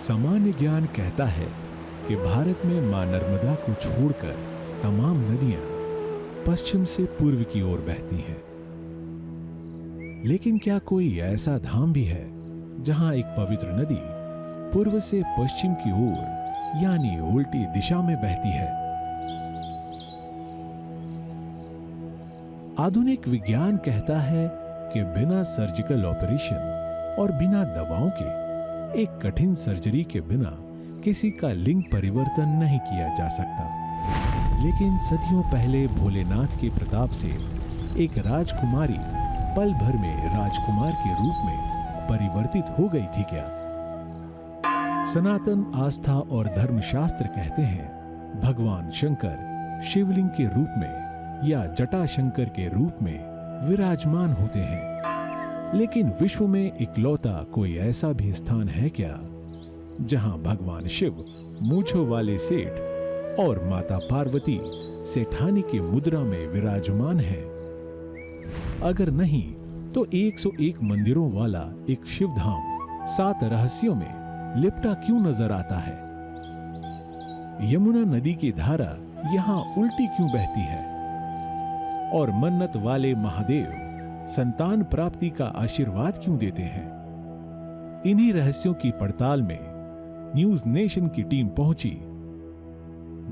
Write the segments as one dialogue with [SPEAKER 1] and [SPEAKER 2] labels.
[SPEAKER 1] सामान्य ज्ञान कहता है कि भारत में मां नर्मदा को छोड़कर तमाम नदियां पश्चिम से पूर्व की ओर बहती हैं। लेकिन क्या कोई ऐसा धाम भी है जहां एक पवित्र नदी पूर्व से पश्चिम की ओर यानी उल्टी दिशा में बहती है? आधुनिक विज्ञान कहता है कि बिना सर्जिकल ऑपरेशन और बिना दवाओं के एक कठिन सर्जरी के बिना किसी का लिंग परिवर्तन नहीं किया जा सकता। लेकिन सदियों पहले भोलेनाथ के प्रताप से एक राजकुमारी पल भर में राजकुमार के रूप में परिवर्तित हो गई थी क्या? सनातन आस्था और धर्मशास्त्र कहते हैं भगवान शंकर शिवलिंग के रूप में या जटा शंकर के रूप में विराजमान होते हैं। लेकिन विश्व में इकलौता कोई ऐसा भी स्थान है क्या जहां भगवान शिव मूंछों वाले सेठ और माता पार्वती सेठानी की मुद्रा में विराजमान है? अगर नहीं तो 101 मंदिरों वाला एक शिव धाम 7 रहस्यों में लिपटा क्यों नजर आता है? यमुना नदी की धारा यहां उल्टी क्यों बहती है? और मन्नत वाले महादेव संतान प्राप्ति का आशीर्वाद क्यों देते हैं? इन्हीं रहस्यों की पड़ताल में न्यूज नेशन की टीम पहुंची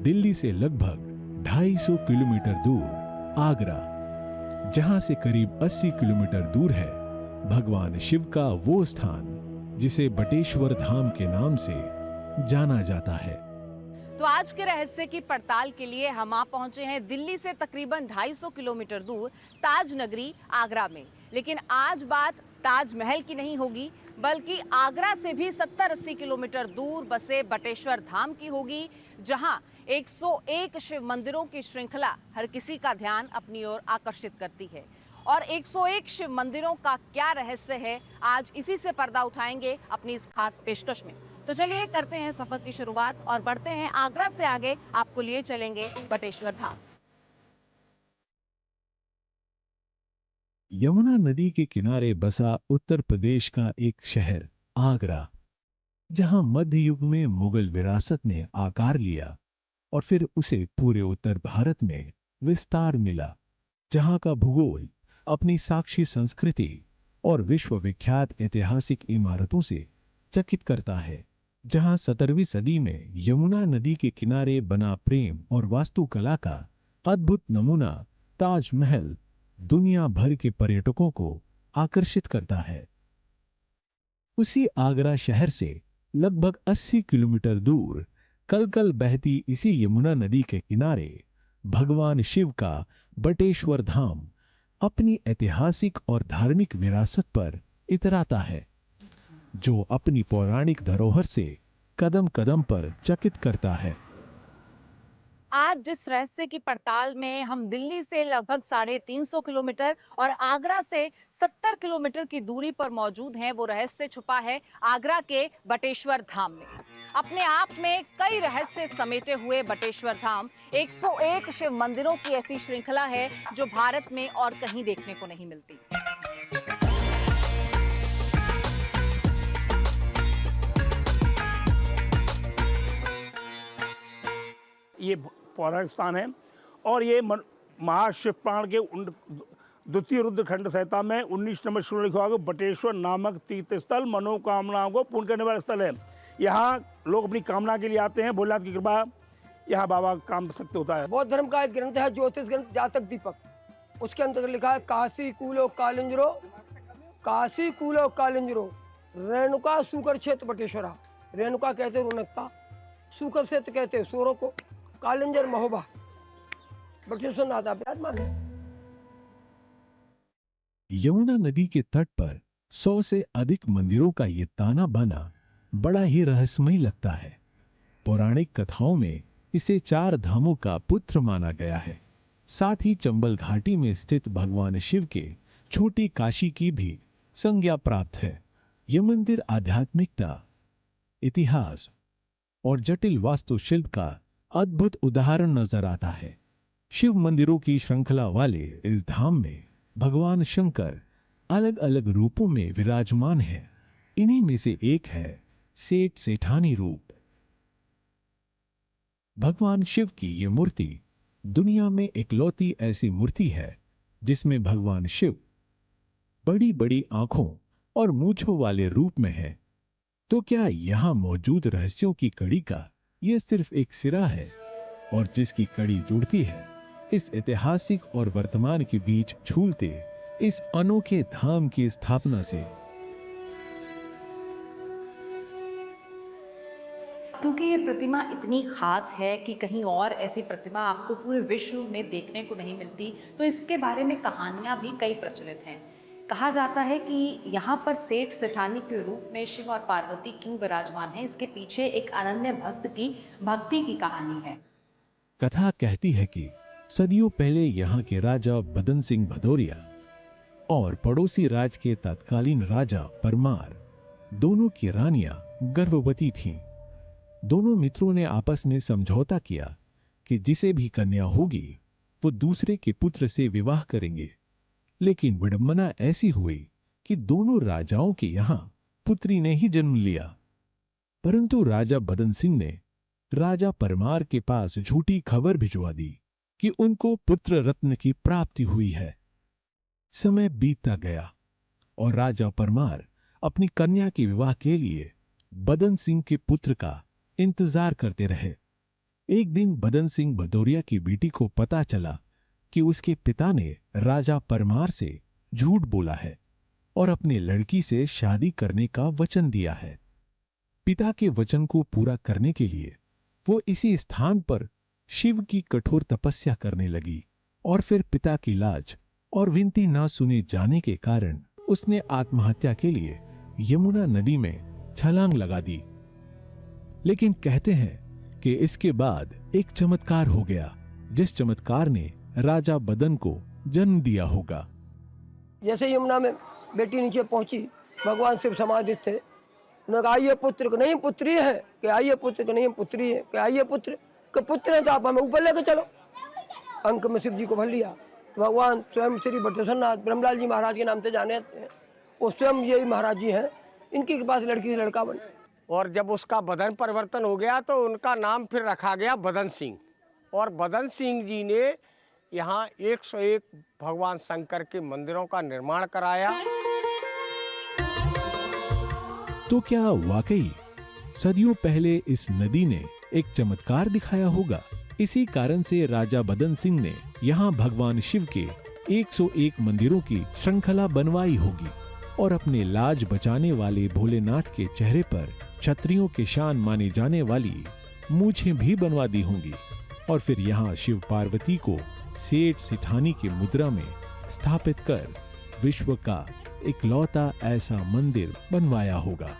[SPEAKER 1] दिल्ली से लगभग 250 किलोमीटर दूर आगरा, जहां से करीब 80 किलोमीटर दूर है भगवान शिव का वो स्थान जिसे बटेश्वर धाम के नाम से जाना जाता है।
[SPEAKER 2] तो आज के रहस्य की पड़ताल के लिए हम आ पहुंचे हैं दिल्ली से तकरीबन 250 किलोमीटर दूर ताज नगरी आगरा में। लेकिन आज बात ताजमहल की नहीं होगी, बल्कि आगरा से भी 70-80 किलोमीटर दूर बसे बटेश्वर धाम की होगी, जहां 101 शिव मंदिरों की श्रृंखला हर किसी का ध्यान अपनी ओर आकर्षित करती है। और 101 शिव मंदिरों का क्या रहस्य है, आज इसी से पर्दा उठाएंगे अपनी इस खास पेशकश में। तो चलिए करते हैं सफर की शुरुआत और बढ़ते हैं आगरा से आगे, आपको लिए चलेंगे बटेश्वर धाम।
[SPEAKER 1] यमुना नदी के किनारे बसा उत्तर प्रदेश का एक शहर आगरा, जहां मध्य युग में मुगल विरासत ने आकार लिया और फिर उसे पूरे उत्तर भारत में विस्तार मिला, जहां का भूगोल अपनी साक्षी संस्कृति और विश्वविख्यात ऐतिहासिक इमारतों से चकित करता है, जहां 17वीं सदी में यमुना नदी के किनारे बना प्रेम और वास्तुकला का अद्भुत नमूना ताजमहल दुनिया भर के पर्यटकों को आकर्षित करता है। उसी आगरा शहर से लगभग 80 किलोमीटर दूर कलकल बहती इसी यमुना नदी के किनारे भगवान शिव का बटेश्वर धाम अपनी ऐतिहासिक और धार्मिक विरासत पर इतराता है, जो अपनी पौराणिक धरोहर से कदम कदम पर चकित करता है।
[SPEAKER 2] आज जिस रहस्य की पड़ताल में हम दिल्ली से लगभग 350 किलोमीटर और आगरा से 70 किलोमीटर की दूरी पर मौजूद हैं, वो रहस्य छुपा है आगरा के बटेश्वर धाम में। अपने आप में कई रहस्य समेटे हुए बटेश्वर धाम 101 शिव मंदिरों की ऐसी श्रृंखला है जो भारत में और कहीं देखने को नहीं मिलती।
[SPEAKER 3] ये पौराणिक स्थान है और ये महाशिव पुराण के द्वितीय रुद्रखंड संहिता में 19 नंबर श्लोक लिखा हुआ बटेश्वर नामक तीर्थ स्थल मनोकामनाओं को पूर्ण करने वाला स्थल है। यहाँ लोग अपनी कामना के लिए आते हैं। भोलेनाथ की कृपा यहाँ बाबा काम सत्य होता है।
[SPEAKER 4] बौद्ध धर्म का एक ग्रंथ है ज्योतिष ग्रंथ जातक दीपक, उसके अंतर्गत लिखा है काशी कूलो कालिंजरो रेणुका सूकर क्षेत्र बटेश्वरा। रेणुका कहते रौनकता, सूकर क्षेत्र कहते सूरों को, कालिंजर महोबा बटेश्वर नाथ विराजमान है।
[SPEAKER 1] यमुना नदी के तट पर 100 से अधिक मंदिरों का ये ताना बाना बड़ा ही रहस्यमय लगता है। पौराणिक कथाओं में इसे 4 धामों का पुत्र माना गया है। साथ ही चंबल घाटी में स्थित भगवान शिव के छोटी काशी की भी संज्ञा प्राप्त है। यह मंदिर आध्यात्मिकता, इतिहास और जटिल वास्तुशिल्प का अद्भुत उदाहरण नजर आता है। शिव मंदिरों की श्रृंखला वाले इस धाम में भगवान शंकर अलग अलग रूपों में विराजमान है। इन्हीं में से एक है सेठ सेठानी रूप। भगवान शिव की ये मूर्ति दुनिया में इकलौती ऐसी मूर्ति है जिसमें भगवान शिव बड़ी बड़ी आंखों और मूंछों वाले रूप में है। तो क्या यहां मौजूद रहस्यों की कड़ी का यह सिर्फ एक सिरा है, और जिसकी कड़ी जुड़ती है इस ऐतिहासिक और वर्तमान के बीच झूलते इस अनोखे धाम की स्थापना से।
[SPEAKER 2] क्योंकि ये प्रतिमा इतनी खास है कि कहीं और ऐसी प्रतिमा आपको पूरे विश्व में देखने को नहीं मिलती, तो इसके बारे में कहानियां भी कई प्रचलित हैं। कहा जाता है कि यहाँ पर सेठ सेठानी के रूप में शिव और पार्वती क्यों विराजमान है, इसके पीछे एक अनन्य भक्त की भक्ति की कहानी है।
[SPEAKER 1] कथा कहती है कि सदियों पहले यहाँ के राजा बदन सिंह भदौरिया और पड़ोसी राज के तत्कालीन राजा परमार दोनों की रानियां गर्भवती थीं। दोनों मित्रों ने आपस में समझौता किया कि जिसे भी कन्या होगी वो दूसरे के पुत्र से विवाह करेंगे। लेकिन विडंबना ऐसी हुई कि दोनों राजाओं के यहां पुत्री ने ही जन्म लिया। परंतु राजा बदन सिंह ने राजा परमार के पास झूठी खबर भिजवा दी कि उनको पुत्र रत्न की प्राप्ति हुई है। समय बीतता गया और राजा परमार अपनी कन्या के विवाह के लिए बदन सिंह के पुत्र का इंतजार करते रहे। एक दिन बदन सिंह भदौरिया की बेटी को पता चला कि उसके पिता ने राजा परमार से झूठ बोला है और अपनी लड़की से शादी करने का वचन दिया है। पिता के वचन को पूरा करने के लिए वो इसी स्थान पर शिव की कठोर तपस्या करने लगी, और फिर पिता की लाज और विनती ना सुने जाने के कारण उसने आत्महत्या के लिए यमुना नदी में छलांग लगा दी। लेकिन कहते हैं कि इसके बाद एक चमत्कार हो गया, जिस चमत्कार ने राजा बदन को जन्म दिया होगा।
[SPEAKER 4] जैसे यमुना में बेटी नीचे पहुंची, भगवान शिव समाधित थे। उन्होंने कहा आइए पुत्र को, नहीं पुत्री है, कि आइए पुत्र को, नहीं पुत्री है, कि आइए पुत्र के पुत्र है तो आप हमें ऊपर लेकर चलो। अंक में शिव जी को भर लिया। तो भगवान स्वयं श्री बटेश्वर नाथ ब्रह्मलाल जी महाराज के नाम से जाने जाते हैं, वो स्वयं यही महाराज जी हैं। इनकी कृपा से लड़की से लड़का बने।
[SPEAKER 5] और जब उसका बदन परिवर्तन हो गया तो उनका नाम फिर रखा गया बदन सिंह। और बदन सिंह जी ने यहाँ 101 भगवान शंकर के मंदिरों का निर्माण कराया।
[SPEAKER 1] तो क्या वाकई सदियों पहले इस नदी ने एक चमत्कार दिखाया होगा? इसी कारण से राजा बदन सिंह ने यहाँ भगवान शिव के 101 मंदिरों की श्रृंखला बनवाई होगी और अपने लाज बचाने वाले भोलेनाथ के चेहरे पर क्षत्रियों के शान माने जाने वाली मूछें भी बनवा दी होंगी, और फिर यहाँ शिव पार्वती को सेठ सेठानी की मुद्रा में स्थापित कर विश्व का इकलौता ऐसा मंदिर बनवाया होगा।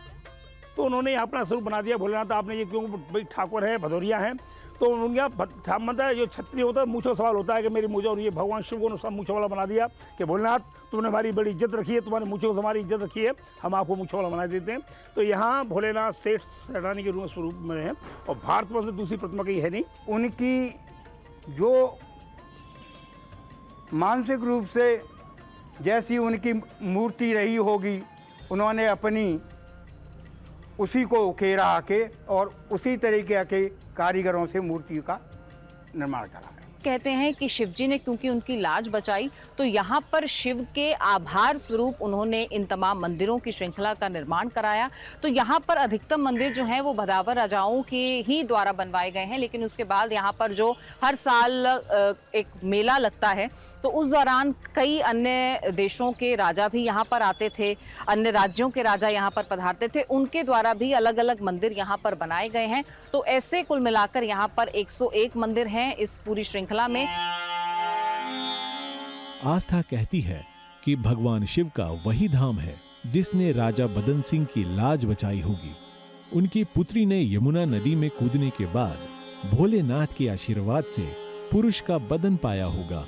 [SPEAKER 3] तो उन्होंने अपना स्वरूप बना दिया भोलेनाथ। आपने ये क्यों भाई ठाकुर है, भदौरिया है, तो उनका मतलब जो क्षत्रिय होता है मूछों सवाल होता है कि मेरी मूछों, और ये भगवान शिव को सब मूछों वाला बना दिया कि भोलेनाथ तुमने हमारी बड़ी इज्जत रखी है, तुम्हारी मूछों से हमारी इज्जत रखी है, हम आपको मूछों वाला बना देते हैं। तो यहाँ भोलेनाथ सेठ सेठानी के स्वरूप में है, और भारत में से दूसरी प्रतिमा कहीं है नहीं।
[SPEAKER 6] उनकी जो मानसिक रूप से जैसी उनकी मूर्ति रही होगी, उन्होंने अपनी उसी को उकेरा आके और उसी तरीके के कारीगरों से मूर्ति का निर्माण करा है।
[SPEAKER 2] कहते हैं कि शिव जी ने क्योंकि उनकी लाज बचाई, तो यहाँ पर शिव के आभार स्वरूप उन्होंने इन तमाम मंदिरों की श्रृंखला का निर्माण कराया। तो यहाँ पर अधिकतम मंदिर जो हैं वो भदावर राजाओं के ही द्वारा बनवाए गए हैं, लेकिन उसके बाद यहाँ पर जो हर साल एक मेला लगता है, तो उस दौरान कई अन्य देशों के राजा भी यहाँ पर आते थे, अन्य राज्यों के राजा यहाँ पर पधारते थे, उनके द्वारा भी अलग अलग मंदिर यहाँ पर बनाए गए हैं। तो ऐसे कुल मिलाकर यहाँ पर 101 मंदिर हैं इस पूरी श्रृंखला में।
[SPEAKER 1] आस्था कहती है कि भगवान शिव का वही धाम है जिसने राजा बदन सिंह की लाज बचाई होगी। उनकी पुत्री ने यमुना नदी में कूदने के बाद भोलेनाथ के आशीर्वाद से पुरुष का बदन पाया होगा,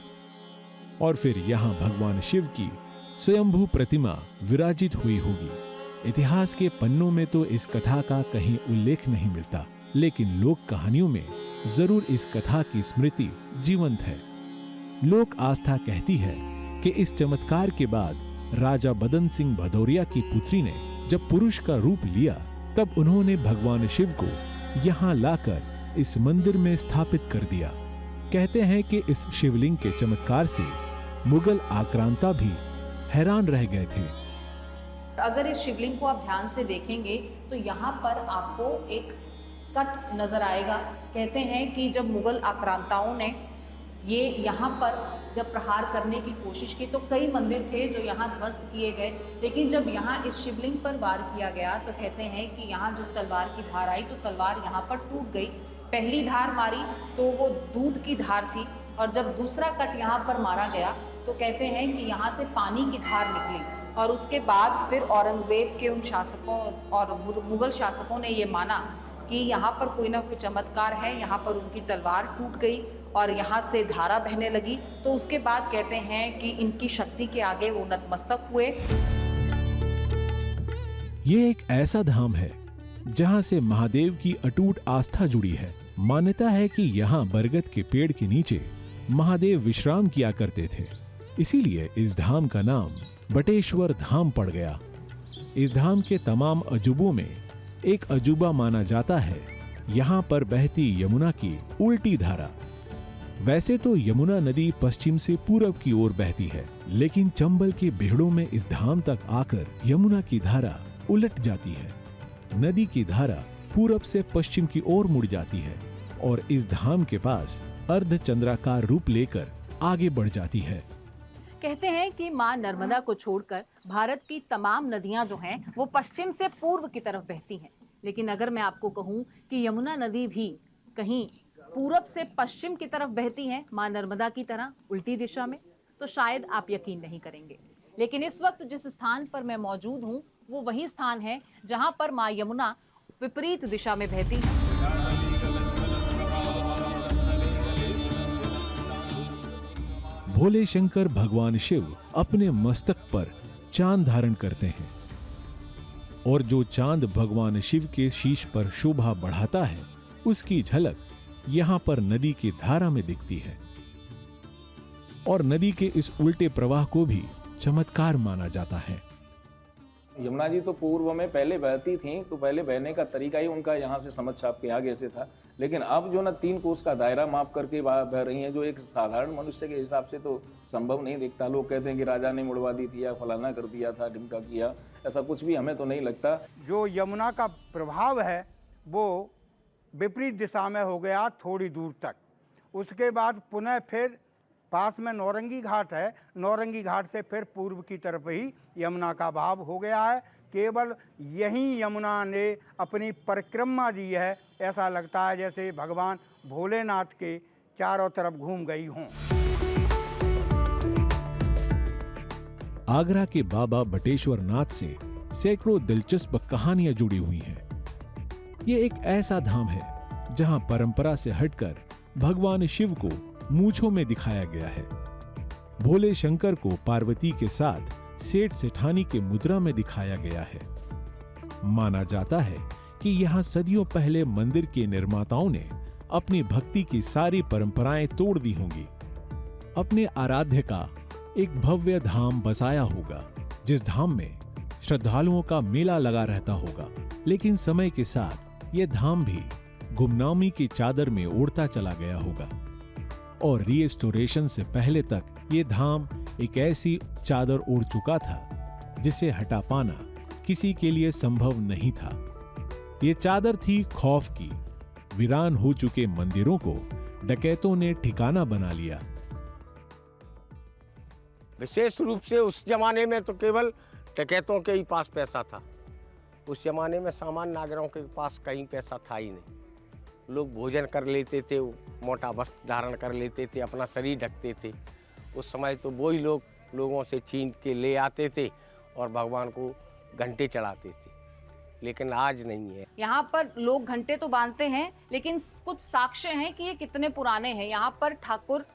[SPEAKER 1] और फिर यहाँ भगवान शिव की स्वयंभू प्रतिमा विराजित हुई होगी। इतिहास के पन्नों में तो इस कथा का कहीं उल्लेख नहीं मिलता, लेकिन लोक कहानियों में जरूर इस कथा की स्मृति जीवंत है। लोक आस्था कहती है कि इस चमत्कार के बाद राजा बदन सिंह भदौरिया की पुत्री ने जब पुरुष का रूप लिया तब उन्होंने भगवान शिव को यहाँ लाकर इस मंदिर में स्थापित कर दिया। कहते हैं कि इस शिवलिंग के चमत्कार से मुगल आक्रांता भी हैरान रह गए थे।
[SPEAKER 2] अगर इस शिवलिंग को आप ध्यान से देखेंगे तो यहाँ पर आपको एक कट नजर आएगा। कहते हैं कि जब मुगल आक्रांताओं ने ये यहाँ पर जब प्रहार करने की कोशिश की तो कई मंदिर थे जो यहाँ ध्वस्त किए गए, लेकिन जब यहाँ इस शिवलिंग पर वार किया गया तो कहते हैं कि यहाँ जो तलवार की धार आई तो तलवार यहाँ पर टूट गई। पहली धार मारी तो वो दूध की धार थी, और जब दूसरा कट यहाँ पर मारा गया तो कहते हैं कि यहाँ से पानी की धार निकली। और उसके बाद फिर औरंगजेब के उन शासकों और मुगल शासकों ने ये माना कि यहाँ पर कोई ना कोई चमत्कार है, यहाँ पर उनकी तलवार टूट गई और यहाँ से धारा बहने लगी। तो उसके बाद कहते हैं कि इनकी शक्ति के आगे वो नतमस्तक हुए।
[SPEAKER 1] ये एक ऐसा धाम है जहाँ से महादेव की अटूट आस्था जुड़ी है। मान्यता है कि यहाँ बरगद के पेड़ के नीचे महादेव विश्राम किया करते थे, इसीलिए इस धाम का नाम बटेश्वर धाम पड़ गया। इस धाम के तमाम अजूबों में एक अजूबा माना जाता है यहाँ पर बहती यमुना की उल्टी धारा। वैसे तो यमुना नदी पश्चिम से पूरब की ओर बहती है, लेकिन चंबल के बेहड़ों में इस धाम तक आकर यमुना की धारा उलट जाती है। नदी की धारा पूरब से पश्चिम की ओर मुड़ जाती है और इस धाम के पास अर्धचंद्राकार रूप लेकर आगे बढ़ जाती है।
[SPEAKER 2] कहते हैं कि मां नर्मदा को छोड़कर भारत की तमाम नदियां जो हैं वो पश्चिम से पूर्व की तरफ बहती हैं, लेकिन अगर मैं आपको कहूं कि यमुना नदी भी कहीं पूरब से पश्चिम की तरफ बहती है मां नर्मदा की तरह उल्टी दिशा में, तो शायद आप यकीन नहीं करेंगे। लेकिन इस वक्त जिस स्थान पर मैं मौजूद हूं वो वही स्थान है जहां पर मां यमुना विपरीत दिशा में बहती है।
[SPEAKER 1] भोले शंकर भगवान शिव अपने मस्तक पर चांद धारण करते हैं और जो चांद भगवान शिव के शीश पर शोभा बढ़ाता है उसकी झलक यहाँ पर नदी की धारा में दिखती है। और नदी के इस उल्टे प्रवाह को भी चमत्कार माना जाता है।
[SPEAKER 7] यमुना जी तो पूर्व में पहले बहती थी, तो पहले बहने का तरीका ही उनका यहाँ से समझ छाप के आगे से था, लेकिन अब जो ना 3 कोस का दायरा माप करके बह रही हैं, जो एक साधारण मनुष्य के हिसाब से तो संभव नहीं दिखता। लोग कहते हैं कि राजा ने मुड़वा दी थी या फलाना कर दिया था, ढिमका किया, ऐसा कुछ भी हमें तो नहीं लगता।
[SPEAKER 6] जो यमुना का प्रभाव है वो विपरीत दिशा में हो गया थोड़ी दूर तक। उसके बाद पुनः फिर पास में नौरंगी घाट है, नौरंगी घाट से फिर पूर्व की तरफ ही यमुना का भाव हो गया है। केवल यहीं यमुना ने अपनी परिक्रमा दी है। ऐसा लगता है जैसे भगवान भोलेनाथ के चारों तरफ घूम गई हों।
[SPEAKER 1] आगरा के बाबा बटेश्वर नाथ से सैकड़ों दिलचस्प कहानियां जुड़ी हुई हैं। ये एक ऐसा धाम है जहां परंपरा से हटकर भगवान शिव को मूंछों में दिखाया गया है। भोले शंकर को पार्वती के साथ सेठ सेठानी के मुद्रा में दिखाया गया है। माना जाता है कि यहाँ सदियों पहले मंदिर के निर्माताओं ने अपनी भक्ति की सारी परंपराएं तोड़ दी होंगी। अपने आराध्य का एक भव्य धाम बसाया होगा, जिस धाम में श्रद्धालुओं का मेला लगा रहता होगा। लेकिन समय के साथ यह धाम भी गुमनामी की चादर में ओढ़ता चला गया होगा और रिस्टोरेशन से पहले तक ये धाम एक ऐसी चादर ओढ़ चुका था जिसे हटा पाना किसी के लिए संभव नहीं था। ये चादर थी खौफ की। वीरान हो चुके मंदिरों को डकैतों ने ठिकाना बना लिया।
[SPEAKER 5] विशेष रूप से उस जमाने में तो केवल डकैतों के ही पास पैसा था। उस जमाने में सामान्य नागरिकों के पास कहीं पैसा था ही नहीं। लोग भोजन कर लेते थे, मोटा वस्त्र धारण कर लेते थे, अपना शरीर ढकते थे। उस समय तो वही लोग लोगों से छीन के ले आते थे और भगवान को घंटे चढ़ाते थे, लेकिन आज नहीं है।
[SPEAKER 2] यहाँ पर लोग घंटे तो बांधते हैं, लेकिन कुछ साक्ष्य हैं कि ये कितने पुराने हैं। यहाँ पर ठाकुर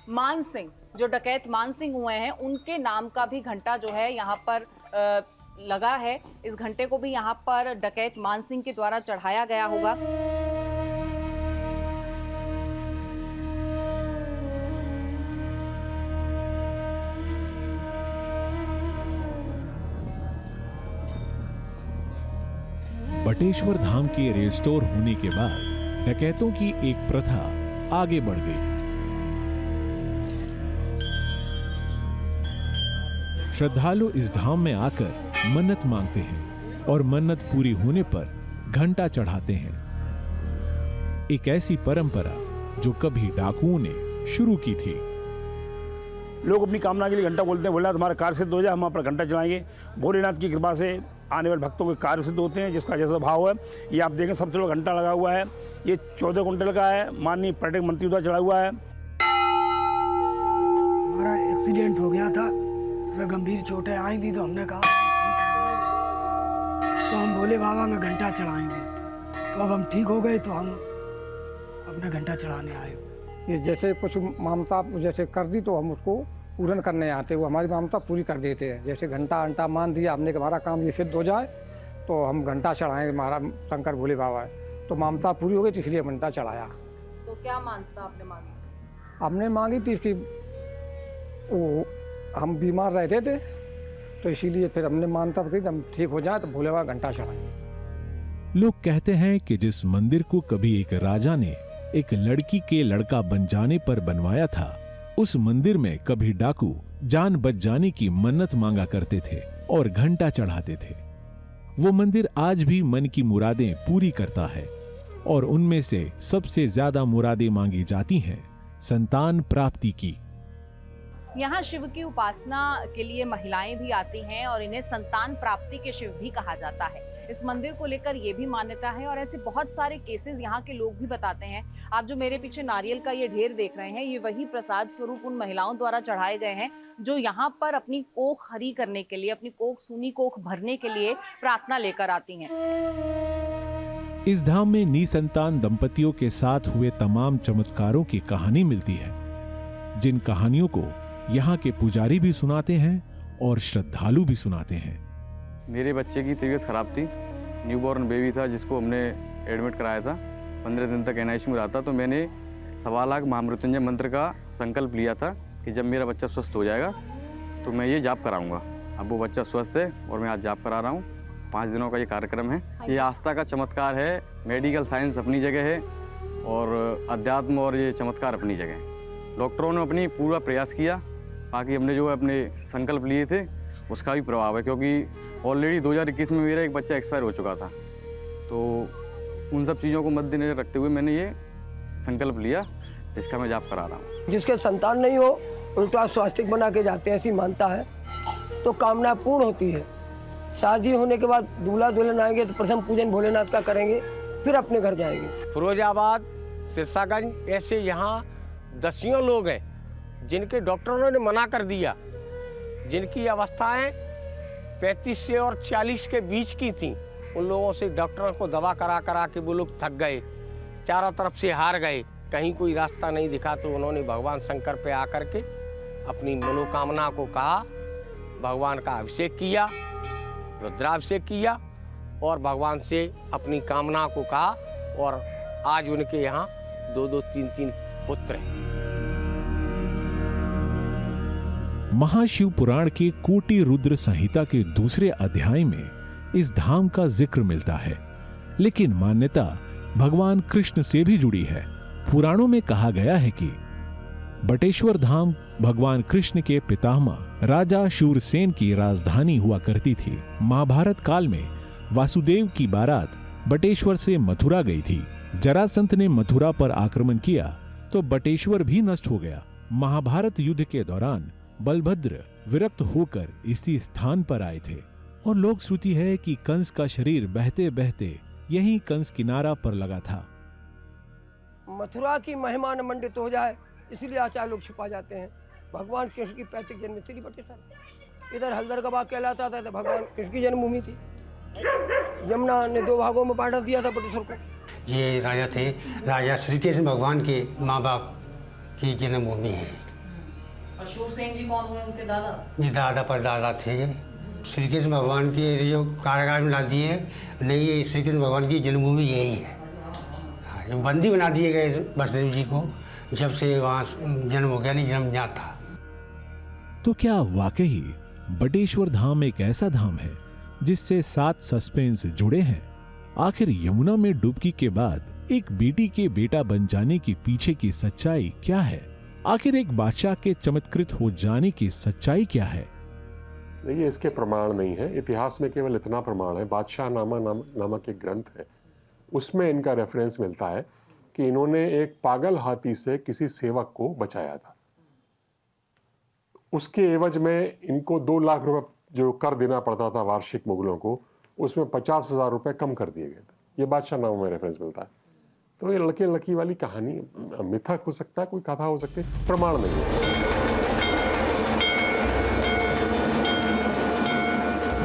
[SPEAKER 2] मान सिंह, जो डकैत मान सिंह हुए हैं, उनके नाम का भी घंटा जो है यहाँ पर लगा है। इस घंटे को भी यहाँ पर डकैत मान सिंह के द्वारा चढ़ाया गया होगा।
[SPEAKER 1] बटेश्वर धाम के रेस्टोर होने के बाद डकैतों की एक प्रथा आगे बढ़ गई। श्रद्धालु इस धाम में आकर मन्नत मांगते हैं और मन्नत पूरी होने पर घंटा चढ़ाते हैं। एक ऐसी परंपरा जो कभी डाकुओं ने शुरू की थी।
[SPEAKER 3] लोग अपनी कामना के लिए घंटा बोलते हैं, बोला तुम्हारा कार्य सिद्ध हो जाए, हम आप पर घंटा चलाएंगे। भोलेनाथ की कृपा से आने वाले भक्तों के कार्य सिद्ध होते हैं, जिसका जैसा भाव है। ये आप देखें सबसे लोग घंटा लगा हुआ है, ये 14 कुंटल का है, माननीय पर्यटक मंत्री द्वारा चढ़ा हुआ है।
[SPEAKER 8] हमारा एक्सीडेंट हो गया था, तो गंभीर चोटें आई थी, तो हमने कहा तो हम भोले बाबा में घंटा चढ़ाएंगे। तो अब हम ठीक हो गए तो हम अपने घंटा चढ़ाने आए।
[SPEAKER 9] ये जैसे कुछ मामता जैसे कर दी तो हम उसको पूर्ण करने आते, वो हमारी मामता पूरी कर देते हैं। जैसे घंटा मान दिया हमने कि हमारा काम ये सिद्ध हो जाए तो हम घंटा चढ़ाएंगे, हमारा शंकर भोले बाबा है। तो मामता पूरी हो गई तो इसलिए घंटा चढ़ाया।
[SPEAKER 2] तो क्या मानता आपने मांगी?
[SPEAKER 9] हमने मांगी थी कि वो हम बीमार रहते थे तो इसीलिए फिर हमने मानता कि हम ठीक हो जाए तो भोले बाबा घंटा चढ़ाएंगे।
[SPEAKER 1] लोग कहते हैं कि जिस मंदिर को कभी एक राजा ने एक लड़की के लड़का बन जाने पर बनवाया था, उस मंदिर में कभी डाकू जान बच जाने की मन्नत मांगा करते थे और घंटा चढ़ाते थे। वो मंदिर आज भी मन की मुरादें पूरी करता है और उनमें से सबसे ज्यादा मुरादें मांगी जाती हैं संतान प्राप्ति की।
[SPEAKER 2] यहाँ शिव की उपासना के लिए महिलाएं भी आती हैं और इन्हें संतान प्राप्ति के शिव भी कहा जाता है। इस मंदिर को लेकर ये भी मान्यता है और ऐसे बहुत सारे केसेस यहाँ के लोग भी बताते हैं। आप जो मेरे पीछे नारियल का ये ढेर देख रहे हैं, ये वही प्रसाद स्वरूप उन महिलाओं द्वारा चढ़ाए गए हैं जो यहाँ पर अपनी कोख हरी करने के लिए, अपनी कोख सूनी कोख भरने के लिए प्रार्थना लेकर आती हैं।
[SPEAKER 1] इस धाम में निसंतान दंपतियों के साथ हुए तमाम चमत्कारों की कहानी मिलती है, जिन कहानियों को यहाँ के पुजारी भी सुनाते हैं और श्रद्धालु भी सुनाते हैं।
[SPEAKER 10] मेरे बच्चे की तबीयत खराब थी, न्यूबॉर्न बेबी था जिसको हमने एडमिट कराया था। 15 दिन तक एनआईसीयू में रहा था। तो मैंने 1.25 लाख महामृत्युंजय मंत्र का संकल्प लिया था कि जब मेरा बच्चा स्वस्थ हो जाएगा तो मैं ये जाप कराऊंगा। अब वो बच्चा स्वस्थ है और मैं आज जाप करा रहा हूँ। 5 दिनों का ये कार्यक्रम है। ये आस्था का चमत्कार है। मेडिकल साइंस अपनी जगह है और अध्यात्म और ये चमत्कार अपनी जगह है। डॉक्टरों ने अपनी पूरा प्रयास किया, बाकी हमने जो अपने संकल्प लिए थे उसका भी प्रभाव है, क्योंकि ऑलरेडी 2021 में मेरा एक बच्चा एक्सपायर हो चुका था। तो उन सब चीज़ों को मद्देनजर रखते हुए मैंने ये संकल्प लिया, जिसका मैं जाप करा रहा हूँ।
[SPEAKER 4] जिसके संतान नहीं हो उल्टा स्वास्तिक बना के जाते हैं, ऐसी मानता है तो कामना पूर्ण होती है। शादी होने के बाद दूल्हा दुल्हन आएंगे तो प्रथम पूजन भोलेनाथ का करेंगे, फिर अपने घर जाएंगे।
[SPEAKER 5] फिरोजाबाद, सिरसागंज, ऐसे यहाँ दसियों लोग हैं जिनके डॉक्टरों ने मना कर दिया, जिनकी अवस्थाएं 35 से और 40 के बीच की थी। उन लोगों से डॉक्टरों को दवा करा के वो लोग थक गए, चारों तरफ से हार गए, कहीं कोई रास्ता नहीं दिखा। तो उन्होंने भगवान शंकर पे आकर के अपनी मनोकामना को कहा, भगवान का अभिषेक किया, रुद्राभिषेक किया और भगवान से अपनी कामना को कहा। और आज उनके यहाँ 2-2, 3-3 पुत्र हैं।
[SPEAKER 1] महाशिव पुराण के कोटि रुद्र संहिता के दूसरे अध्याय में इस धाम का जिक्र मिलता है, लेकिन मान्यता भगवान कृष्ण से भी जुड़ी है। पुराणों में कहा गया है कि बटेश्वर धाम भगवान कृष्ण के पितामह राजा शूरसेन की राजधानी हुआ करती थी। महाभारत काल में वासुदेव की बारात बटेश्वर से मथुरा गई थी। जरासंध ने मथुरा पर आक्रमण किया तो बटेश्वर भी नष्ट हो गया। महाभारत युद्ध के दौरान बलभद्र विरक्त होकर इसी स्थान पर आए थे और लोक श्रुति है कि कंस का शरीर बहते बहते यहीं कंस किनारा पर लगा था।
[SPEAKER 4] मथुरा की महिमा न मंडित हो जाए इसलिए आचार्य लोग छिपा जाते हैं। भगवान कृष्ण की पैतृक जन्मस्थली बटेश्वर, इधर हल्दर का भाग कहलाता था, तो भगवान कृष्ण की जन्मभूमि थी। यमुना ने 2 भागों में बांट दिया था बटेश्वर को।
[SPEAKER 11] ये राजा थे, राजा श्री कृष्ण भगवान के माँ बाप की जन्मभूमि है।
[SPEAKER 2] और शूरसेन जी कौन हुए, उनके दादा?
[SPEAKER 11] ये दादा परदादा थे। श्री कृष्ण भगवान के जो कारागार में डाल दिए हैं, नहीं, ये श्री कृष्ण भगवान की जन्मभूमि यही है। हाँ, बंदी बना दिए गए वसुदेव जी को, जब से वहाँ जन्म हो गया, नहीं जन्म यहाँ था।
[SPEAKER 1] तो क्या वाकई बटेश्वर धाम एक ऐसा धाम है जिससे 7 सस्पेंस जुड़े हैं? आखिर यमुना में डुबकी के बाद एक बेटी के बेटा बन जाने के पीछे की सच्चाई क्या है? आखिर एक बादशाह के चमत्कृत हो जाने की सच्चाई क्या है?
[SPEAKER 12] देखिए, इसके प्रमाण नहीं है। इतिहास में केवल इतना प्रमाण है, बादशाह नामक एक ग्रंथ है, उसमें इनका रेफरेंस मिलता है कि इन्होंने एक पागल हाथी से किसी सेवक को बचाया था। उसके एवज में इनको 2 लाख रुपए जो कर देना पड़ता था वार्षिक मुगलों को, उसमें 50,000 रुपए कम कर दिए गए थे। ये बादशाह नामा में रेफरेंस मिलता है। तो ये लड़के लड़की वाली कहानी मिथक हो सकता है, कोई कथा हो सकती है, प्रमाण नहीं है।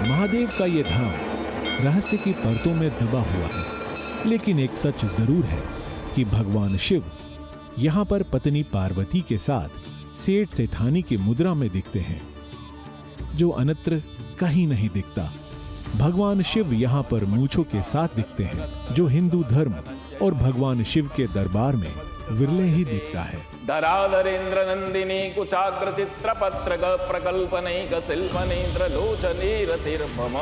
[SPEAKER 1] महादेव का ये धाम रहस्य की परतों में दबा हुआ है, लेकिन एक सच जरूर है कि भगवान शिव यहाँ पर पत्नी पार्वती के साथ सेठ सेठानी की मुद्रा में दिखते हैं, जो अन्यत्र कहीं नहीं दिखता। भगवान शिव यहाँ पर मूछों के साथ दिखते हैं, जो हिंदू धर्म और भगवान शिव के दरबार में विरले ही दिखता है।
[SPEAKER 7] धराधरेन्द्र नंदिनी कुचाग्र चित्र पत्र प्रकल्पनैक शिल्पनेन्द्र लोचने रतिर्भम।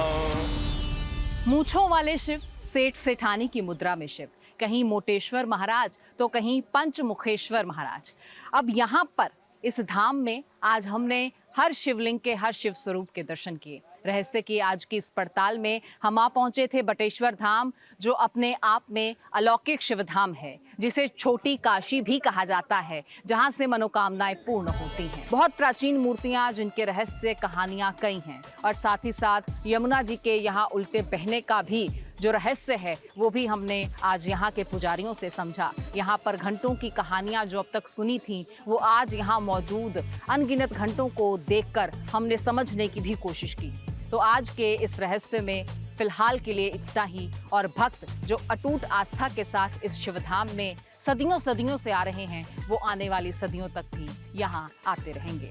[SPEAKER 2] मूछों वाले शिव, सेठ सेठानी की मुद्रा में शिव, कहीं मोटेश्वर महाराज तो कहीं पंचमुखेश्वर महाराज। अब यहाँ पर इस धाम में आज हमने हर शिवलिंग के हर शिव स्वरूप के दर्शन किए। रहस्य की आज की इस पड़ताल में हम आ पहुंचे थे बटेश्वर धाम, जो अपने आप में अलौकिक शिव धाम है, जिसे छोटी काशी भी कहा जाता है, जहां से मनोकामनाएं पूर्ण होती हैं। बहुत प्राचीन मूर्तियां जिनके रहस्य कहानियां कई हैं, और साथ ही साथ यमुना जी के यहाँ उल्टे बहने का भी जो रहस्य है वो भी हमने आज यहाँ के पुजारियों से समझा। यहाँ पर घंटों की कहानियाँ जो अब तक सुनी थी, वो आज यहाँ मौजूद अनगिनत घंटों को देखकर हमने समझने की भी कोशिश की। तो आज के इस रहस्य में फिलहाल के लिए इतना ही, और भक्त जो अटूट आस्था के साथ इस शिवधाम में सदियों सदियों से आ रहे हैं, वो आने वाली सदियों तक भी यहाँ आते रहेंगे।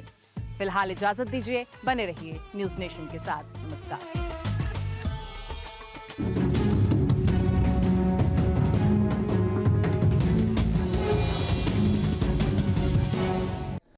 [SPEAKER 2] फिलहाल इजाजत दीजिए, बने रहिए न्यूज़ नेशन के साथ। नमस्कार।